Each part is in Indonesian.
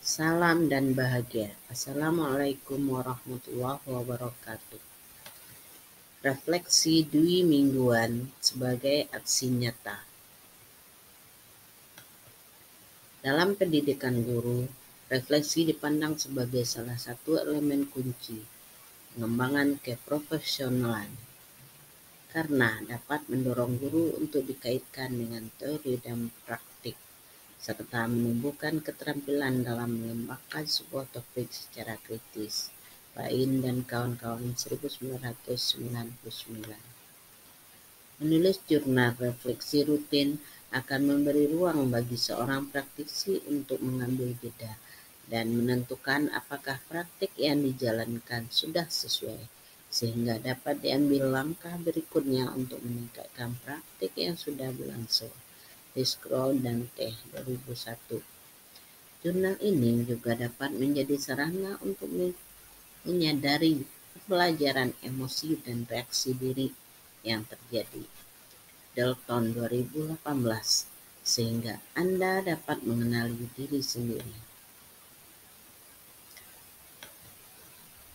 Salam dan bahagia. Assalamualaikum warahmatullahi wabarakatuh. Refleksi Dwi mingguan sebagai aksi nyata. Dalam pendidikan guru, refleksi dipandang sebagai salah satu elemen kunci pengembangan keprofesionalan karena dapat mendorong guru untuk dikaitkan dengan teori dan praktik serta menumbuhkan keterampilan dalam mengembangkan sebuah topik secara kritis. Pain dan kawan-kawan 1999. Menulis jurnal refleksi rutin akan memberi ruang bagi seorang praktisi untuk mengambil jeda dan menentukan apakah praktik yang dijalankan sudah sesuai, sehingga dapat diambil langkah berikutnya untuk meningkatkan praktik yang sudah berlangsung. Scroll dan Teh 2001. Jurnal ini juga dapat menjadi sarana untuk menyadari pelajaran emosi dan reaksi diri yang terjadi. Dalton 2018, sehingga Anda dapat mengenali diri sendiri.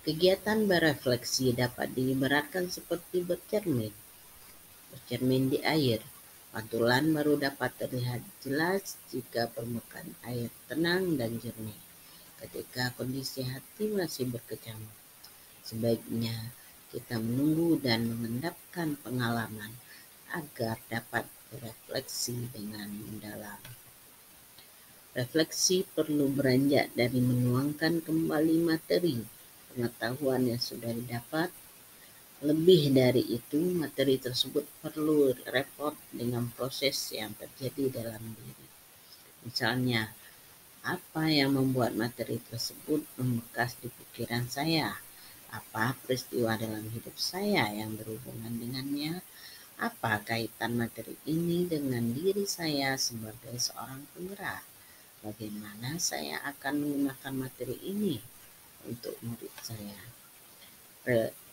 Kegiatan berefleksi dapat diibaratkan seperti bercermin. Bercermin di air. Pantulan baru dapat terlihat jelas jika permukaan air tenang dan jernih. Ketika kondisi hati masih berkecamuk, sebaiknya kita menunggu dan mengendapkan pengalaman agar dapat berefleksi dengan mendalam. Refleksi perlu beranjak dari menuangkan kembali materi pengetahuan yang sudah didapat. Lebih dari itu, materi tersebut perlu repot dengan proses yang terjadi dalam diri. Misalnya, apa yang membuat materi tersebut membekas di pikiran saya? Apa peristiwa dalam hidup saya yang berhubungan dengannya? Apa kaitan materi ini dengan diri saya sebagai seorang penggerak? Bagaimana saya akan menggunakan materi ini untuk murid saya?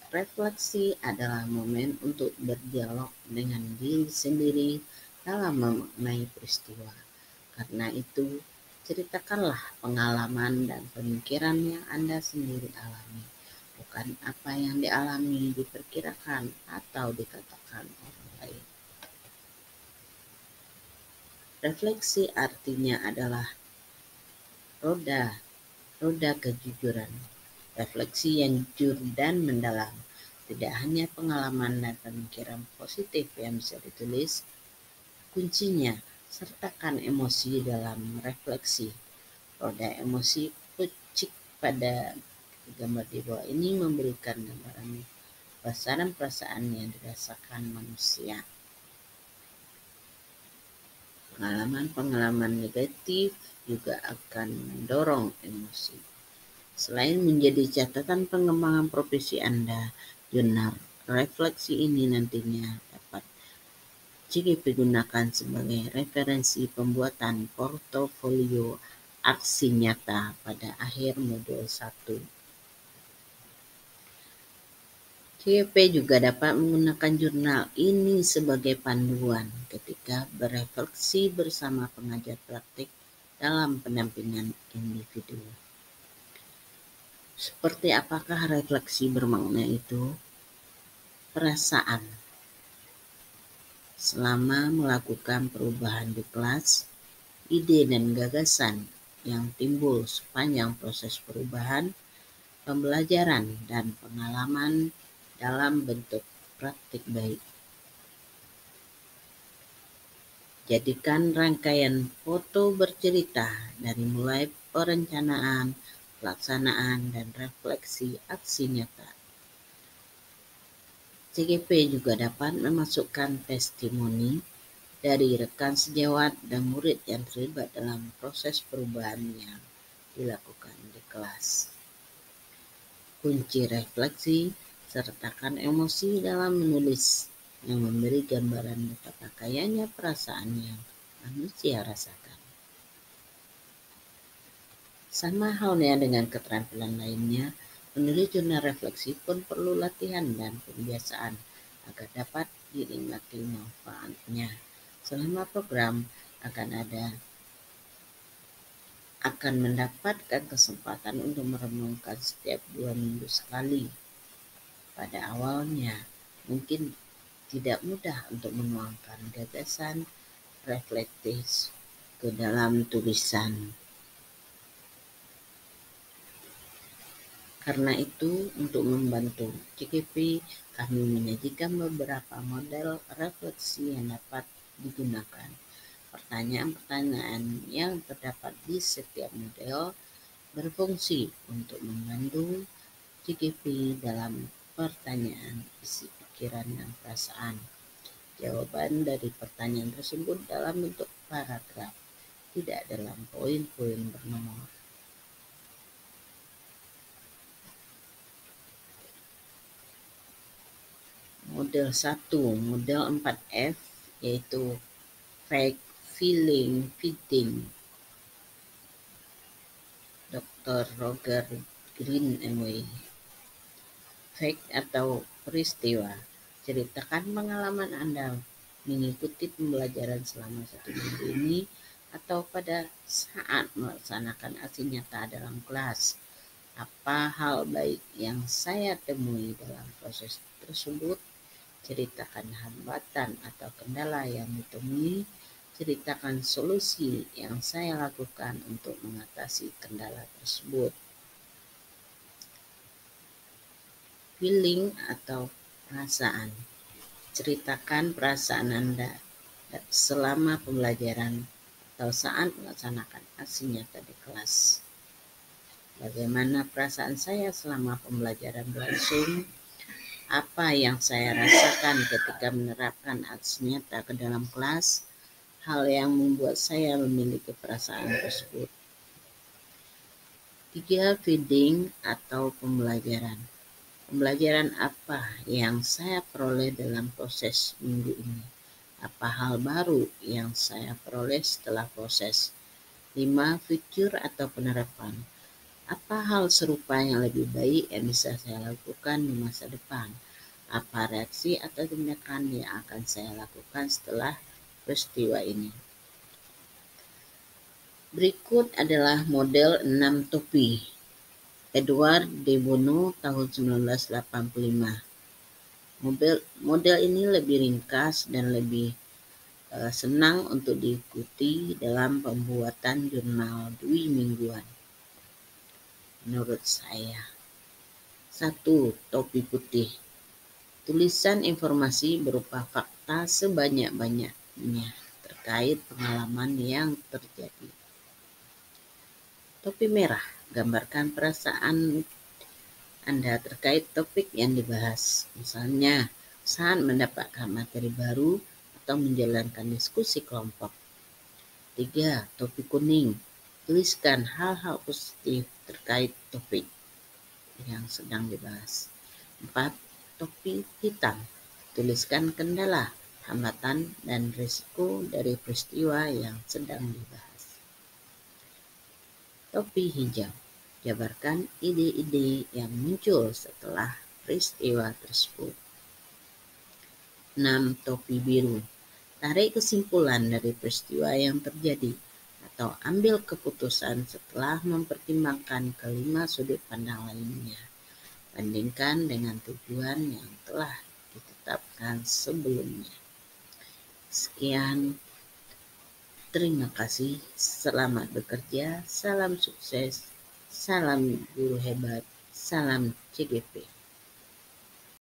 Refleksi adalah momen untuk berdialog dengan diri sendiri dalam memaknai peristiwa. Karena itu, ceritakanlah pengalaman dan pemikiran yang Anda sendiri alami, bukan apa yang dialami, diperkirakan, atau dikatakan orang lain. Refleksi artinya adalah roda kejujuran. Refleksi yang jujur dan mendalam. Tidak hanya pengalaman dan pemikiran positif yang bisa ditulis. Kuncinya, sertakan emosi dalam refleksi. Roda emosi kucing pada gambar di bawah ini memberikan gambaran pasaran perasaan yang dirasakan manusia. Pengalaman-pengalaman negatif juga akan mendorong emosi. Selain menjadi catatan pengembangan profesi Anda, jurnal refleksi ini nantinya dapat CGP gunakan sebagai referensi pembuatan portofolio aksi nyata pada akhir modul 1. CGP juga dapat menggunakan jurnal ini sebagai panduan ketika berefleksi bersama pengajar praktik dalam pendampingan individu. Seperti apakah refleksi bermakna itu? Perasaan. Selama melakukan perubahan di kelas, ide dan gagasan yang timbul sepanjang proses perubahan, pembelajaran dan pengalaman dalam bentuk praktik baik. Jadikan rangkaian foto bercerita dari mulai perencanaan, pelaksanaan, dan refleksi aksi nyata. CGP juga dapat memasukkan testimoni dari rekan sejawat dan murid yang terlibat dalam proses perubahan yang dilakukan di kelas. Kunci refleksi, sertakan emosi dalam menulis yang memberi gambaran betapa kayanya perasaan yang manusia rasakan. Sama halnya dengan keterampilan lainnya, menulis jurnal refleksi pun perlu latihan dan pembiasaan agar dapat dinikmati manfaatnya. Selama program akan akan mendapatkan kesempatan untuk merenungkan setiap 2 minggu sekali. Pada awalnya, mungkin tidak mudah untuk menuangkan gagasan reflektif ke dalam tulisan. Karena itu, untuk membantu CGP, kami menyajikan beberapa model refleksi yang dapat digunakan. Pertanyaan-pertanyaan yang terdapat di setiap model berfungsi untuk membantu CGP dalam pertanyaan isi pikiran dan perasaan. Jawaban dari pertanyaan tersebut dalam bentuk paragraf, tidak dalam poin-poin bernomor. Model 1, model 4F, yaitu fact, feeling, fitting. Dr. Roger Greenaway. Fact atau peristiwa. Ceritakan pengalaman Anda mengikuti pembelajaran selama 1 minggu ini atau pada saat melaksanakan aksi nyata dalam kelas. Apa hal baik yang saya temui dalam proses tersebut? Ceritakan hambatan atau kendala yang ditemui. Ceritakan solusi yang saya lakukan untuk mengatasi kendala tersebut. Feeling atau perasaan. Ceritakan perasaan Anda selama pembelajaran atau saat melaksanakan aksi nyata di kelas. Bagaimana perasaan saya selama pembelajaran berlangsung? Apa yang saya rasakan ketika menerapkan aksi nyata ke dalam kelas? Hal yang membuat saya memiliki perasaan tersebut. 3. Feeding atau pembelajaran. Pembelajaran apa yang saya peroleh dalam proses minggu ini? Apa hal baru yang saya peroleh setelah proses? 5. Future atau penerapan. Apa hal serupa yang lebih baik yang bisa saya lakukan di masa depan? Apa reaksi atau tindakan yang akan saya lakukan setelah peristiwa ini? Berikut adalah model 6 topi. Edward de Bono tahun 1985. Model ini lebih ringkas dan lebih senang untuk diikuti dalam pembuatan jurnal dwi mingguan. Menurut saya. 1. Topi putih. Tulisan informasi berupa fakta sebanyak-banyaknya terkait pengalaman yang terjadi. Topi merah. Gambarkan perasaan Anda terkait topik yang dibahas. Misalnya, saat mendapatkan materi baru atau menjalankan diskusi kelompok. 3. Topi kuning. Tuliskan hal-hal positif terkait topik yang sedang dibahas. 4. Topi hitam. Tuliskan kendala, hambatan, dan risiko dari peristiwa yang sedang dibahas. Topi hijau. Jabarkan ide-ide yang muncul setelah peristiwa tersebut. 6. Topi biru. Tarik kesimpulan dari peristiwa yang terjadi atau ambil keputusan setelah mempertimbangkan kelima sudut pandang lainnya. Bandingkan dengan tujuan yang telah ditetapkan sebelumnya. Sekian, terima kasih, selamat bekerja, salam sukses, salam guru hebat, salam CGP.